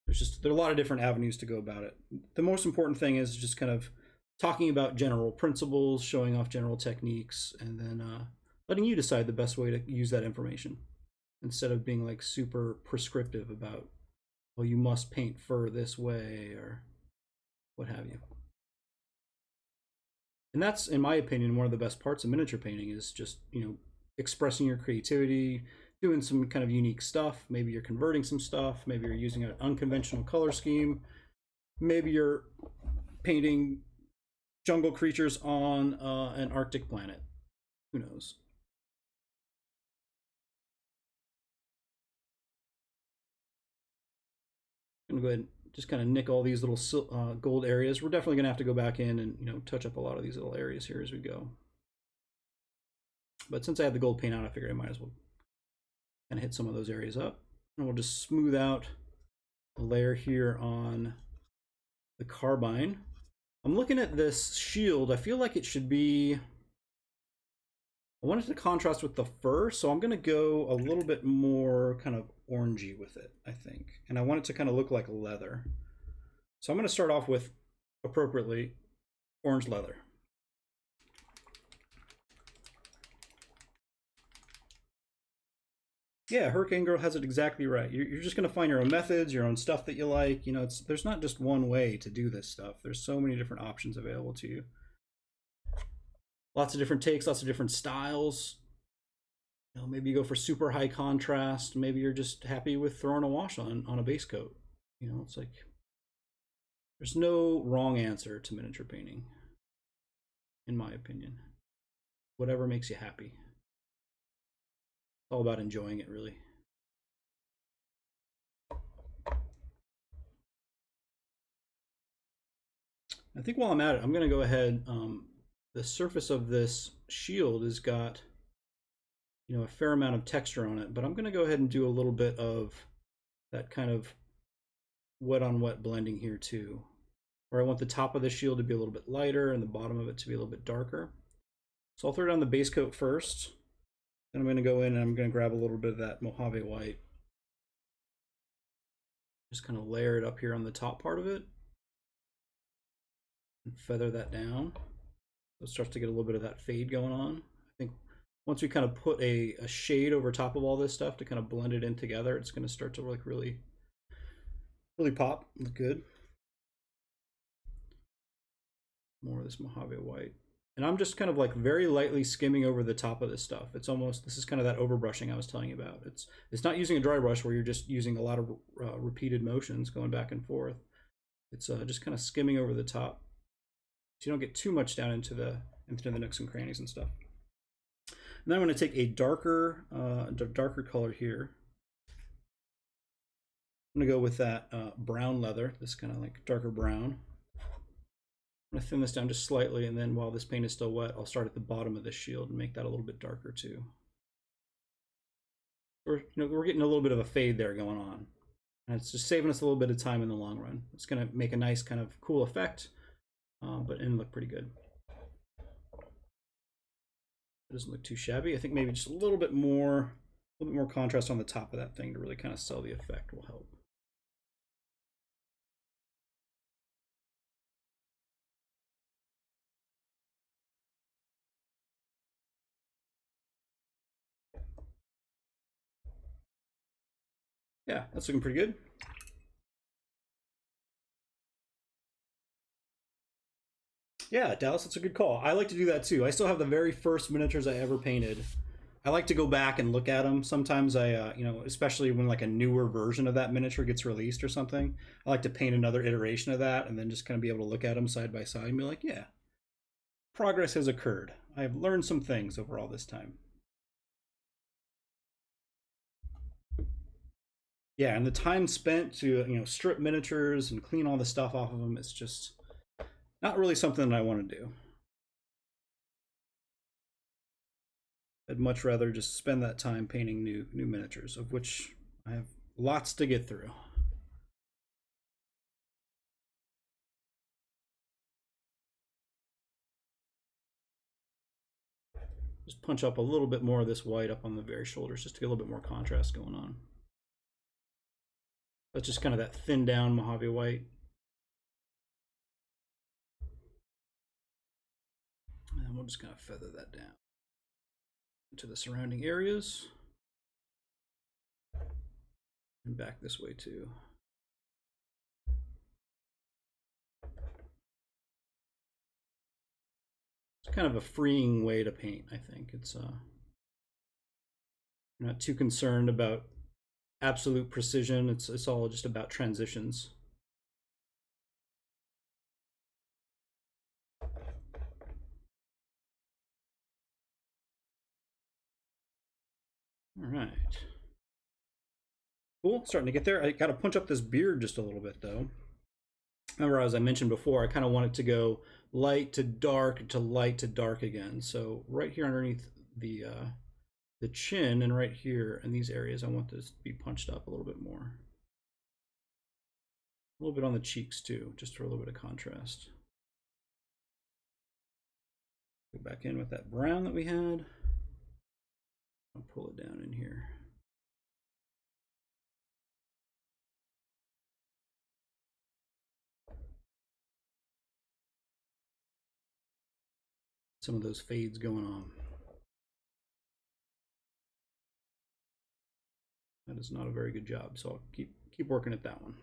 There are a lot of different avenues to go about it. The most important thing is just kind of talking about general principles, showing off general techniques, and then letting you decide the best way to use that information instead of being like super prescriptive about, well, you must paint fur this way or what have you. And that's, in my opinion, one of the best parts of miniature painting is just, expressing your creativity, doing some kind of unique stuff. Maybe you're converting some stuff. Maybe you're using an unconventional color scheme. Maybe you're painting jungle creatures on an Arctic planet. Who knows? I'm gonna go ahead and just kind of nick all these little gold areas. We're definitely gonna have to go back in and touch up a lot of these little areas here as we go. But since I have the gold paint out, I figured I might as well kind of hit some of those areas up. And we'll just smooth out a layer here on the carbine. I'm looking at this shield. I feel like it should be, I want it to contrast with the fur, so I'm going to go a little bit more kind of orangey with it, I think. And I want it to kind of look like leather. So I'm going to start off with, appropriately, orange leather. Yeah, Hurricane Girl has it exactly right. You're just going to find your own methods, your own stuff that you like. There's not just one way to do this stuff. There's so many different options available to you. Lots of different takes, lots of different styles. Maybe you go for super high contrast. Maybe you're just happy with throwing a wash on a base coat. It's like there's no wrong answer to miniature painting, in my opinion. Whatever makes you happy. It's all about enjoying it, really. I think while I'm at it, I'm going to go ahead. The surface of this shield has got a fair amount of texture on it, but I'm going to go ahead and do a little bit of that kind of wet on wet blending here too, where I want the top of the shield to be a little bit lighter and the bottom of it to be a little bit darker. So I'll throw down the base coat first. Then I'm going to go in and I'm going to grab a little bit of that Mojave white. Just kind of layer it up here on the top part of it and feather that down. So it starts to get a little bit of that fade going on. I think once we kind of put a shade over top of all this stuff to kind of blend it in together, it's going to start to look really pop, look good. More of this Mojave white. And I'm just kind of like very lightly skimming over the top of this stuff. It's almost, this is kind of that overbrushing I was telling you about. It's not using a dry brush where you're just using a lot of repeated motions going back and forth. It's just kind of skimming over the top, so you don't get too much down into the nooks and crannies and stuff. And then I'm going to take a darker color here. I'm going to go with that brown leather, this kind of like darker brown. I'm going to thin this down just slightly, and then while this paint is still wet, I'll start at the bottom of the shield and make that a little bit darker too. We're getting a little bit of a fade there going on. And it's just saving us a little bit of time in the long run. It's going to make a nice kind of cool effect, but it'll look pretty good. It doesn't look too shabby. I think maybe just a little bit more contrast on the top of that thing to really kind of sell the effect will help. Yeah, that's looking pretty good. Yeah, Dallas, that's a good call. I like to do that too. I still have the very first miniatures I ever painted. I like to go back and look at them. Sometimes you know, especially when like a newer version of that miniature gets released or something, I like to paint another iteration of that and then just kind of be able to look at them side by side and be like, yeah, progress has occurred. I've learned some things over all this time. Yeah, and the time spent to, you know, strip miniatures and clean all the stuff off of them, it's just not really something that I want to do. I'd much rather just spend that time painting new miniatures, of which I have lots to get through. Just punch up a little bit more of this white up on the very shoulders just to get a little bit more contrast going on. That's just kind of that thinned down Mojave white. And we'll just kind of feather that down into the surrounding areas. And back this way too. It's kind of a freeing way to paint, I think. It's not too concerned about absolute precision. It's all just about transitions. All right. Cool, starting to get there. I got to punch up this beard just a little bit though. Remember, as I mentioned before, I kind of want it to go light to dark to light to dark again. So right here underneath the chin and right here in these areas, I want this to be punched up a little bit more. A little bit on the cheeks too, just for a little bit of contrast. Go back in with that brown that we had. I'll pull it down in here. Some of those fades going on. That is not a very good job, so I'll keep working at that one.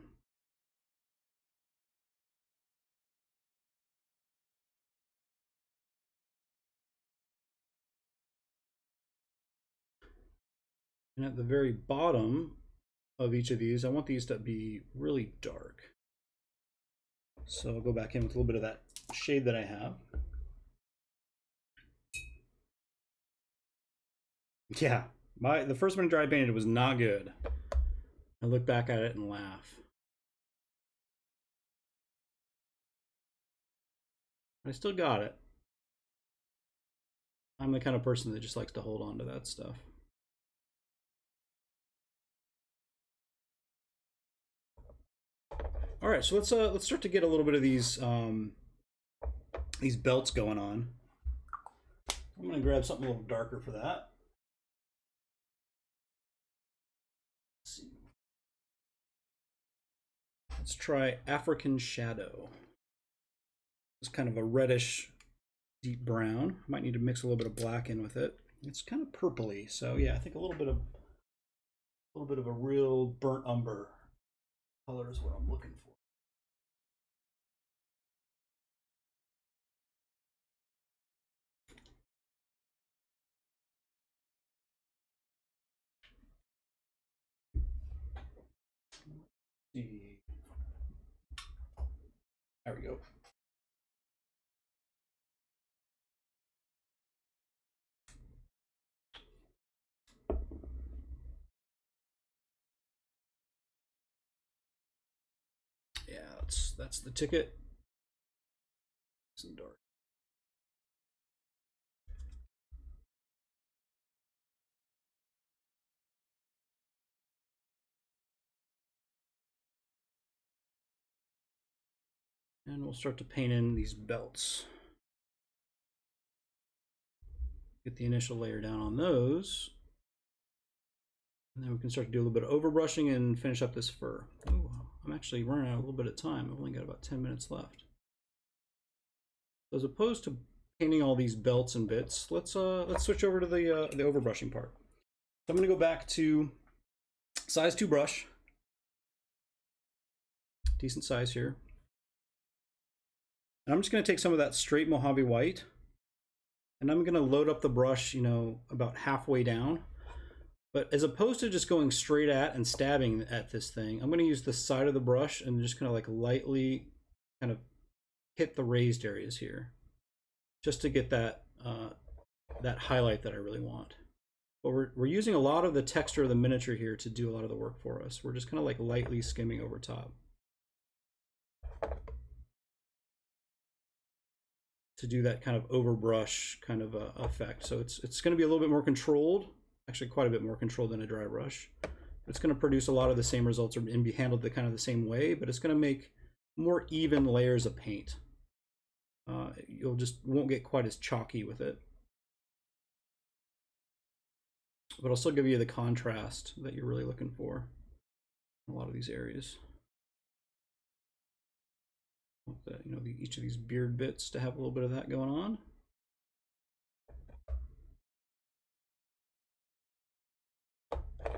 And at the very bottom of each of these, I want these to be really dark. So I'll go back in with a little bit of that shade that I have. Yeah, the first one I painted was not good. I look back at it and laugh. I still got it. I'm the kind of person that just likes to hold on to that stuff. All right, so let's start to get a little bit of these belts going on. I'm gonna grab something a little darker for that. Let's see. Let's try African Shadow. It's kind of a reddish, deep brown. Might need to mix a little bit of black in with it. It's kind of purpley, so yeah, I think a little bit of a real burnt umber color is what I'm looking for. See. There we go. Yeah, that's the ticket. Some dark. And we'll start to paint in these belts. Get the initial layer down on those. And then we can start to do a little bit of overbrushing and finish up this fur. Oh, I'm actually running out a little bit of time. I've only got about 10 minutes left. So as opposed to painting all these belts and bits, let's switch over to the overbrushing part. So I'm going to go back to Size 2 brush. Decent size here. And I'm just going to take some of that straight Mojave white, and I'm going to load up the brush, you know, about halfway down. But as opposed to just going straight at and stabbing at this thing, I'm going to use the side of the brush and just kind of like lightly kind of hit the raised areas here, just to get that that highlight that I really want. But we're using a lot of the texture of the miniature here to do a lot of the work for us. We're just kind of like lightly skimming over top to do that kind of overbrush kind of effect. So it's going to be a little bit more controlled, actually quite a bit more controlled than a dry brush. It's going to produce a lot of the same results and be handled the kind of the same way, but it's going to make more even layers of paint. You'll just won't get quite as chalky with it, but it'll still give you the contrast that you're really looking for in a lot of these areas. You know, each of these beard bits to have a little bit of that going on.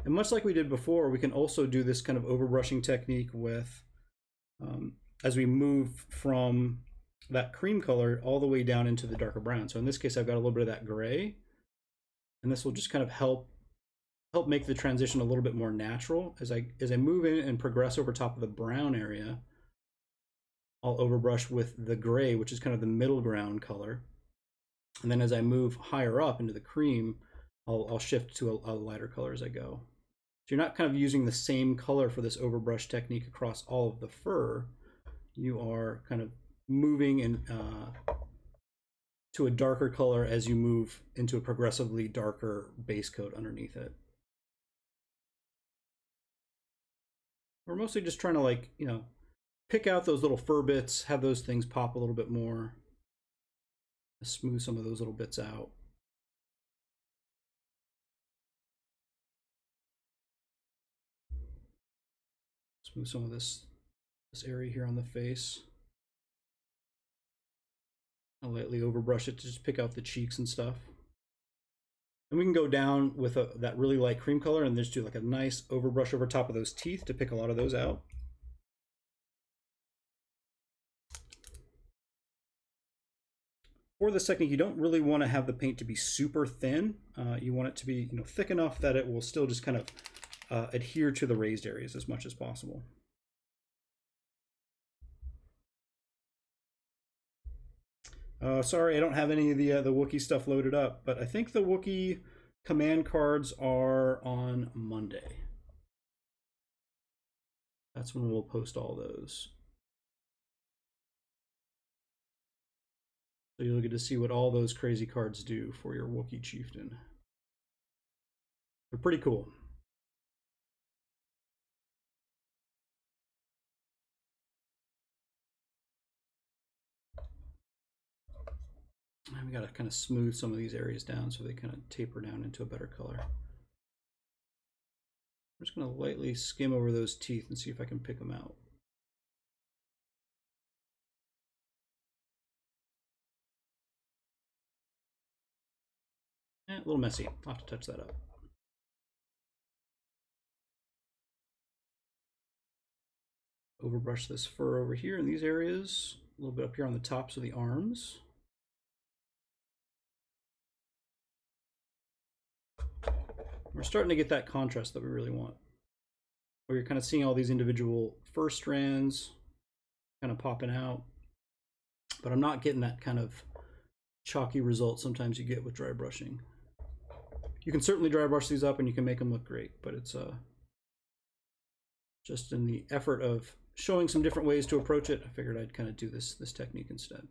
And much like we did before, we can also do this kind of overbrushing technique with, as we move from that cream color all the way down into the darker brown. So in this case, I've got a little bit of that gray, and this will just kind of help make the transition a little bit more natural. As I move in and progress over top of the brown area, I'll overbrush with the gray, which is kind of the middle ground color. And then as I move higher up into the cream, I'll shift to a lighter color as I go. So you're not kind of using the same color for this overbrush technique across all of the fur. You are kind of moving in to a darker color as you move into a progressively darker base coat underneath it. We're mostly just trying to, like, you know, pick out those little fur bits, have those things pop a little bit more, smooth some of those little bits out. Smooth some of this area here on the face. I'll lightly overbrush it to just pick out the cheeks and stuff. And we can go down with that really light cream color and just do like a nice overbrush over top of those teeth to pick a lot of those out. For this technique, you don't really want to have the paint to be super thin. You want it to be, you know, thick enough that it will still just kind of adhere to the raised areas as much as possible. Sorry, I don't have any of the Wookiee stuff loaded up, but I think the Wookiee command cards are on Monday. That's when we'll post all those. So you'll get to see what all those crazy cards do for your Wookiee chieftain. They're pretty cool. And we got to kind of smooth some of these areas down so they kind of taper down into a better color. I'm just going to lightly skim over those teeth and see if I can pick them out. A little messy. I'll have to touch that up. Overbrush this fur over here in these areas, a little bit up here on the tops of the arms. We're starting to get that contrast that we really want, where you're kind of seeing all these individual fur strands kind of popping out, but I'm not getting that kind of chalky result sometimes you get with dry brushing. You can certainly dry brush these up and you can make them look great, but it's just in the effort of showing some different ways to approach it, I figured I'd kind of do this technique instead.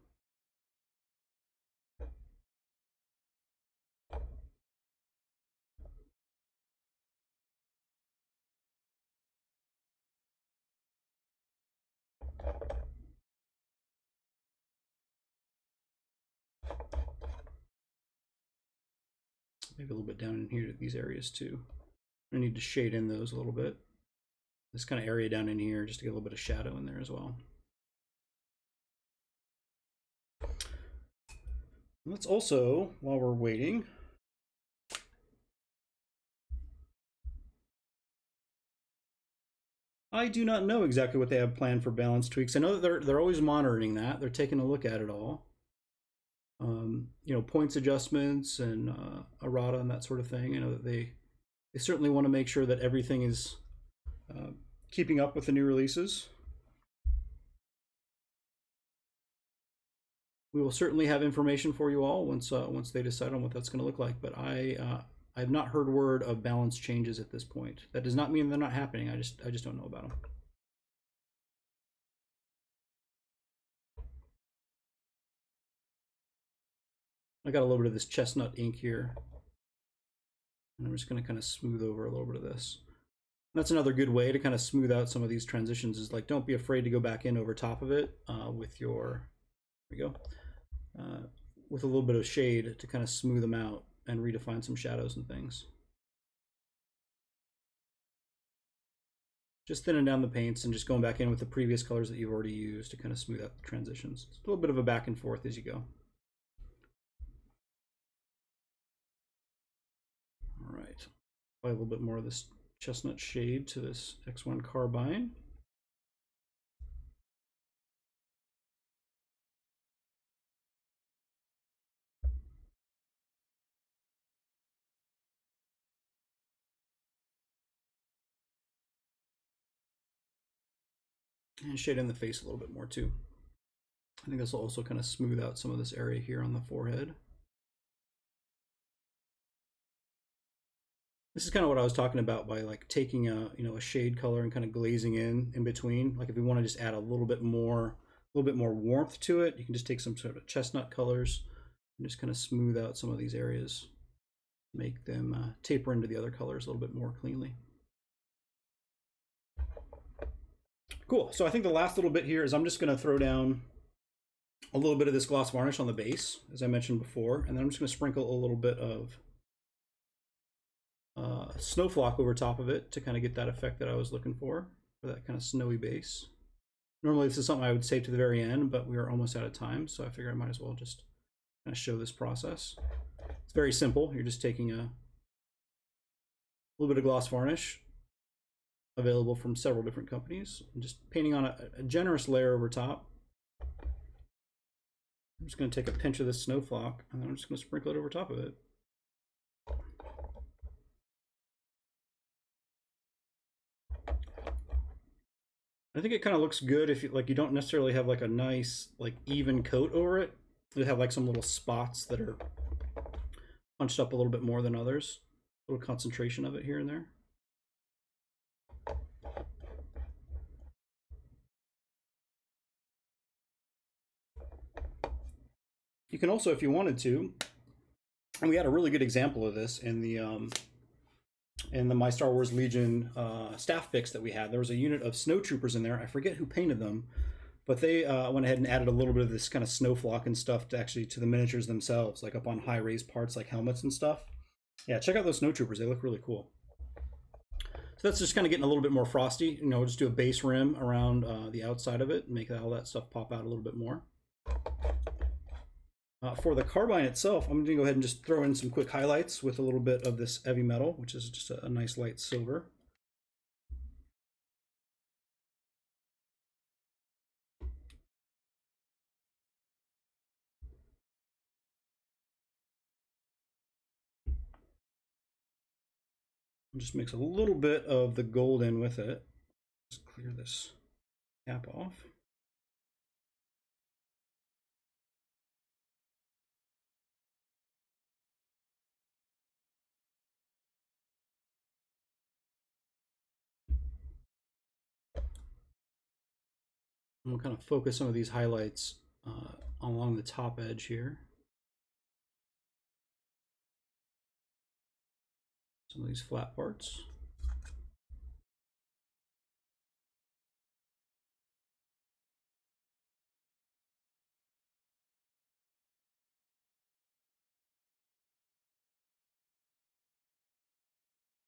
Maybe a little bit down in here to these areas too. I need to shade in those a little bit. This kind of area down in here, just to get a little bit of shadow in there as well. Let's also, while we're waiting, I do not know exactly what they have planned for balance tweaks. I know that they're always monitoring that. They're taking a look at it all. You know, points adjustments and errata and that sort of thing. You know that they certainly want to make sure that everything is keeping up with the new releases. We will certainly have information for you all once they decide on what that's going to look like. But I have not heard word of balance changes at this point. That does not mean they're not happening. I just don't know about them. I got a little bit of this chestnut ink here, and I'm just going to kind of smooth over a little bit of this. That's another good way to kind of smooth out some of these transitions, is like, don't be afraid to go back in over top of it with your, there we go, with a little bit of shade to kind of smooth them out and redefine some shadows and things. Just thinning down the paints and just going back in with the previous colors that you've already used to kind of smooth out the transitions. It's a little bit of a back and forth as you go. All right, apply a little bit more of this chestnut shade to this X1 carbine. And shade in the face a little bit more too. I think this will also kind of smooth out some of this area here on the forehead. This is kind of what I was talking about by like taking a shade color and kind of glazing in between. Like if we want to just add a little bit more warmth to it, you can just take some sort of chestnut colors and just kind of smooth out some of these areas, make them taper into the other colors a little bit more cleanly. Cool. So I think the last little bit here is I'm just going to throw down a little bit of this gloss varnish on the base, as I mentioned before, and then I'm just going to sprinkle a little bit of snow flock over top of it to kind of get that effect that I was looking for that kind of snowy base. Normally this is something I would save to the very end, but we are almost out of time, so I figure I might as well just kind of show this process. It's very simple. You're just taking a little bit of gloss varnish, available from several different companies, and just painting on a generous layer over top. I'm just going to take a pinch of this snow flock, and then I'm just going to sprinkle it over top of it. I think it kind of looks good if you don't necessarily have like a nice even coat over it. You have like some little spots that are punched up a little bit more than others. A little concentration of it here and there. You can also, if you wanted to, and we had a really good example of this in the My Star Wars Legion staff picks that we had. There was a unit of snowtroopers in there. I forget who painted them, but they went ahead and added a little bit of this kind of snow flock and stuff to the miniatures themselves, like up on high raised parts like helmets and stuff. Yeah, check out those snowtroopers. They look really cool. So that's just kind of getting a little bit more frosty. We'll just do a base rim around the outside of it and make all that stuff pop out a little bit more. For the carbine itself, I'm going to go ahead and just throw in some quick highlights with a little bit of this heavy metal, which is just a nice light silver. Just mix a little bit of the gold in with it. Just clear this cap off. And we'll kind of focus some of these highlights along the top edge here. Some of these flat parts.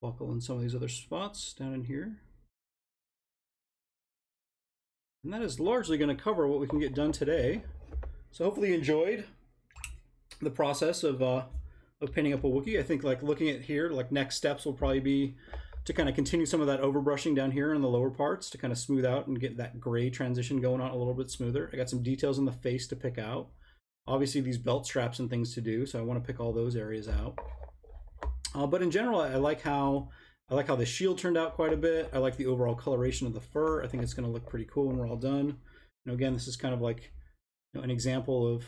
Buckle in some of these other spots down in here. And that is largely going to cover what we can get done today. So hopefully you enjoyed the process of painting up a Wookiee. I think looking at here, next steps will probably be to kind of continue some of that overbrushing down here in the lower parts to kind of smooth out and get that gray transition going on a little bit smoother. I got some details in the face to pick out. Obviously these belt straps and things to do, so I want to pick all those areas out. But in general, I like how the shield turned out quite a bit. I like the overall coloration of the fur. I think it's going to look pretty cool when we're all done. Again, this is kind of like an example of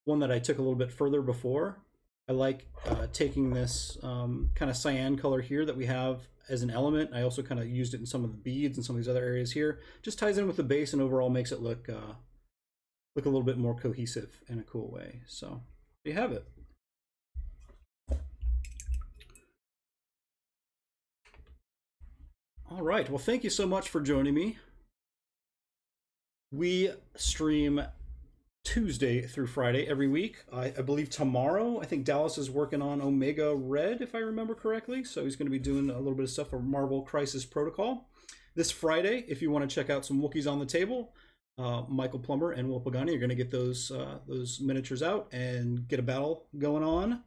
one that I took a little bit further before. I like taking this kind of cyan color here that we have as an element. I also kind of used it in some of the beads and some of these other areas here. Just ties in with the base and overall makes it look a little bit more cohesive in a cool way. So there you have it. All right, well, thank you so much for joining me. We stream Tuesday through Friday every week. I believe tomorrow, I think Dallas is working on Omega Red, if I remember correctly. So he's going to be doing a little bit of stuff for Marvel Crisis Protocol. This Friday, if you want to check out some Wookiees on the table, Michael Plummer and Will Pagani are going to get those miniatures out and get a battle going on.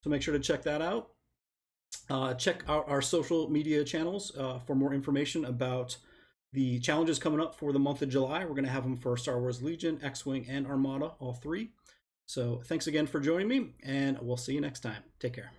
So make sure to check that out. Check out our social media channels for more information about the challenges coming up for the month of July. We're going to have them for Star Wars Legion, X-Wing, and Armada, all three. So thanks again for joining me, and we'll see you next time. Take care.